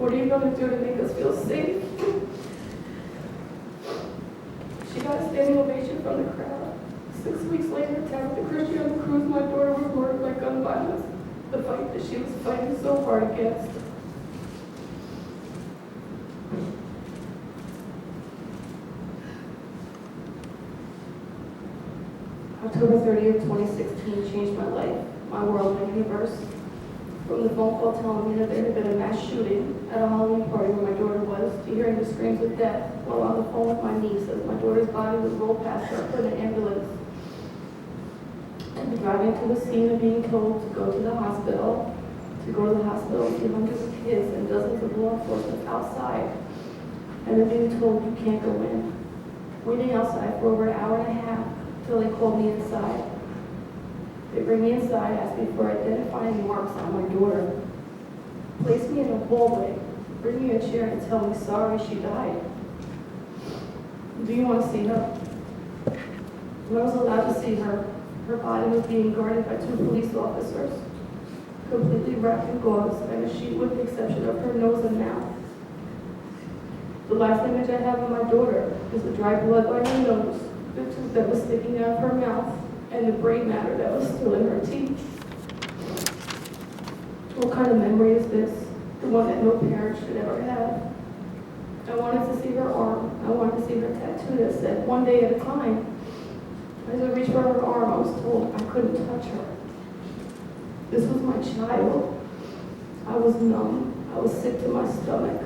What are you going to do to make us feel safe? She got a standing ovation from the crowd. 6 weeks later, Tabitha Christie on the cruise, my daughter was murdered by gun violence. The fight that she was fighting so hard against. October 30th, 2016 changed my life, my world, my universe. From the phone call telling me that there had been a mass shooting at a Halloween party where my daughter was, to hearing the screams of death while on the phone with my niece as my daughter's body was rolled past her in an ambulance. And driving to the scene and being told to go to the hospital, see hundreds of kids and dozens of law enforcement outside, and then being told you can't go in. Waiting outside for over an hour and a half until they called me inside. They bring me inside, ask me for identifying marks on my daughter, place me in a hallway, bring me a chair and tell me sorry she died. Do you want to see her? When I was allowed to see her, her body was being guarded by 2 police officers, completely wrapped in gauze and a sheet with the exception of her nose and mouth. The last image I have of my daughter is the dry blood by her nose, the tooth that was sticking out of her mouth, and the brain matter that was still in her teeth. What kind of memory is this? The one that no parent should ever have. I wanted to see her arm. I wanted to see her tattoo that said, "One day at a time." As I reached for her arm, I was told I couldn't touch her. This was my child. I was numb. I was sick to my stomach.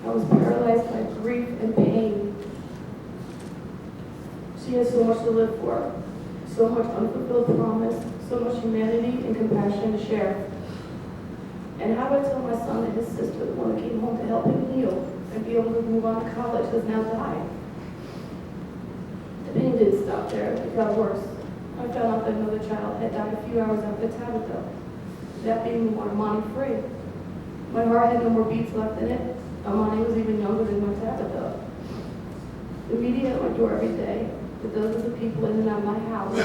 I was paralyzed by grief and pain. She has so much to live for. So much unfulfilled promise, so much humanity and compassion to share. And how do I tell my son that his sister, the one that came home to help him heal and be able to move on to college, has now died? The pain didn't stop there, it got worse. I found out that another child had died a few hours after Tabitha, that being the one Amani Free. My heart had no more beats left in it. Amani was even younger than my Tabitha. The media at my door every day, the dozens of people in and out of my house.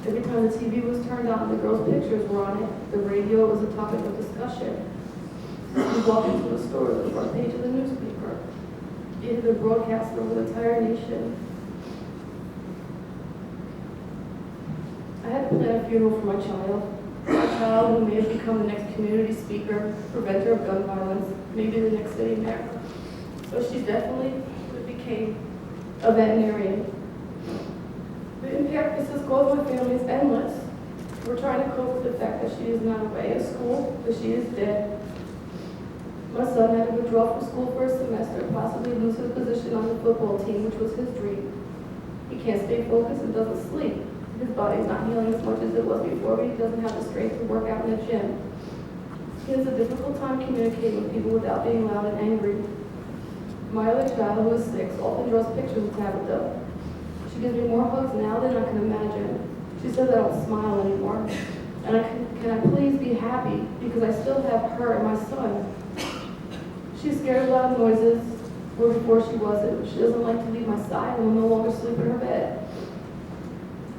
Every time the TV was turned on, the girls' pictures were on it. The radio was a topic of discussion. You walk into a store, the front page of the newspaper. It had been broadcast over the entire nation. I had to plan a funeral for my child who may have become the next community speaker, preventer of gun violence, maybe the next city mayor. But she definitely became a veterinarian. The impact this has caused my family is endless. We're trying to cope with the fact that she is not away at school, that she is dead. My son had to withdraw from school for a semester, possibly lose his position on the football team, which was his dream. He can't stay focused and doesn't sleep. His body's not healing as much as it was before, but he doesn't have the strength to work out in the gym. He has a difficult time communicating with people without being loud and angry. My other child, who is 6, often draws pictures of Tabitha. She gives me more hugs now than I can imagine. She says I don't smile anymore. And can I please be happy because I still have her and my son. She's scared of loud noises, where before she wasn't. She doesn't like to leave my side and will no longer sleep in her bed.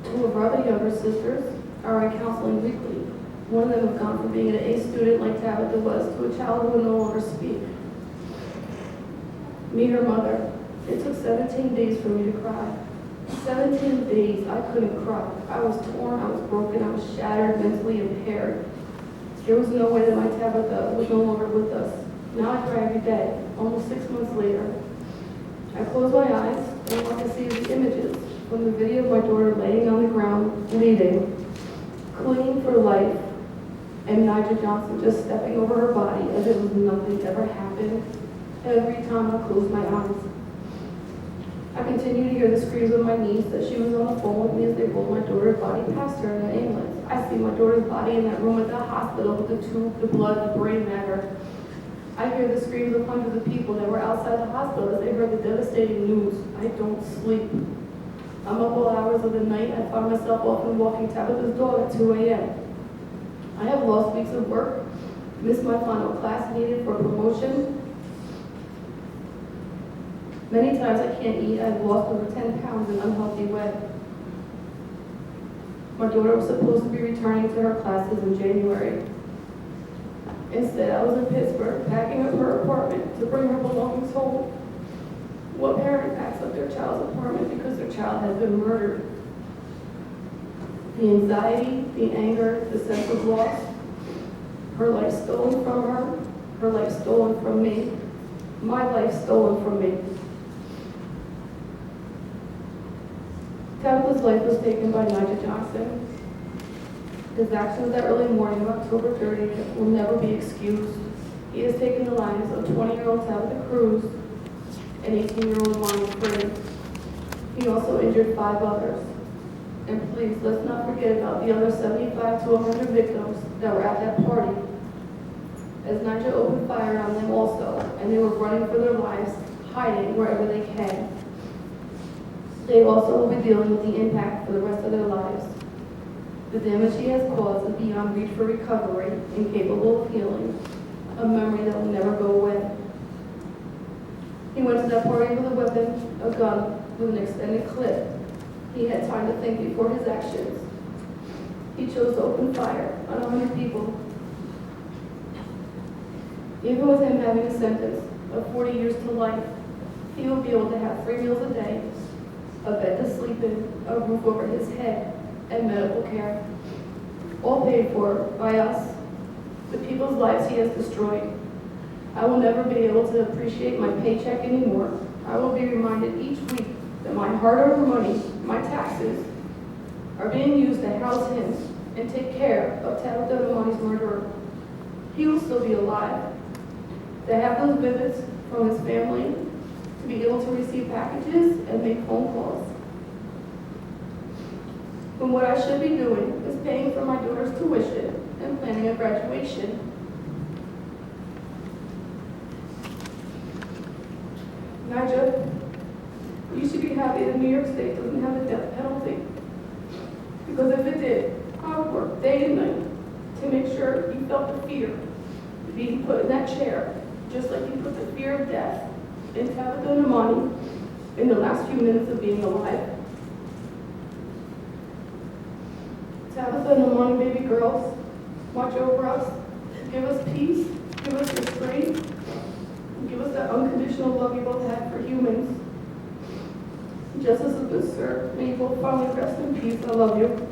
2 of her other younger sisters are in counseling weekly. One of them has gone from being an A student like Tabitha was to a child who will no longer speak. Meet her mother. It took 17 days for me to cry. 17 days I couldn't cry. I was torn, I was broken, I was shattered, mentally impaired. There was no way that my Tabitha was no longer with us. Now I cry every day, almost 6 months later. I close my eyes and all I can see is the images from the video of my daughter laying on the ground, bleeding, clinging for life, and Nigel Johnson just stepping over her body as if nothing ever happened. Every time I close my eyes, I continue to hear the screams of my niece that she was on the phone with me as they rolled my daughter's body past her in an ambulance. I see my daughter's body in that room at the hospital with the tube, the blood, the brain matter. I hear the screams of hundreds of people that were outside the hospital as they heard the devastating news. I don't sleep. I'm up all hours of the night. I find myself often walking Tabitha's dog at 2 a.m. I have lost weeks of work, missed my final class needed for promotion. Many times I can't eat. I've lost over 10 pounds in an unhealthy way. My daughter was supposed to be returning to her classes in January. Instead, I was in Pittsburgh packing up her apartment to bring her belongings home. What parent packs up their child's apartment because their child has been murdered? The anxiety, the anger, the sense of loss, her life stolen from her life stolen from me, my life stolen from me. Tabitha's life was taken by Nigel Johnson. His actions that early morning of October 30th will never be excused. He has taken the lives of 20-year-old Tabitha Cruz and 18-year-old Lonnie Free. He also injured 5 others. And please, let's not forget about the other 75 to 100 victims that were at that party, as Nigel opened fire on them also, and they were running for their lives, hiding wherever they can. They also will be dealing with the impact for the rest of their lives. The damage he has caused is beyond reach for recovery, incapable of healing, a memory that will never go away. He went to that party with a weapon, a gun, with an extended clip. He had time to think before his actions. He chose to open fire on 100 people. Even with him having a sentence of 40 years to life, he will be able to have 3 meals a day, a bed to sleep in, a roof over his head, and medical care, all paid for by us, the people's lives he has destroyed. I will never be able to appreciate my paycheck anymore. I will be reminded each week that my hard-earned money, my taxes, are being used to house him and take care of Tabitha Namani's murderer. He will still be alive. To have those visits from his family, to be able to receive packages and make phone calls. When what I should be doing is paying for my daughter's tuition and planning a graduation. Nigel, you should be happy that New York State doesn't have a death penalty. Because if it did, I would work day and night to make sure you felt the fear of being put in that chair, just like you put the fear of death in Tabitha Namani in the last few minutes of being alive. Tabitha Namani, baby girls, watch over us, give us peace, give us your strength, and give us that unconditional love you both had for humans. Justice is good, sir. May you both finally rest in peace. I love you.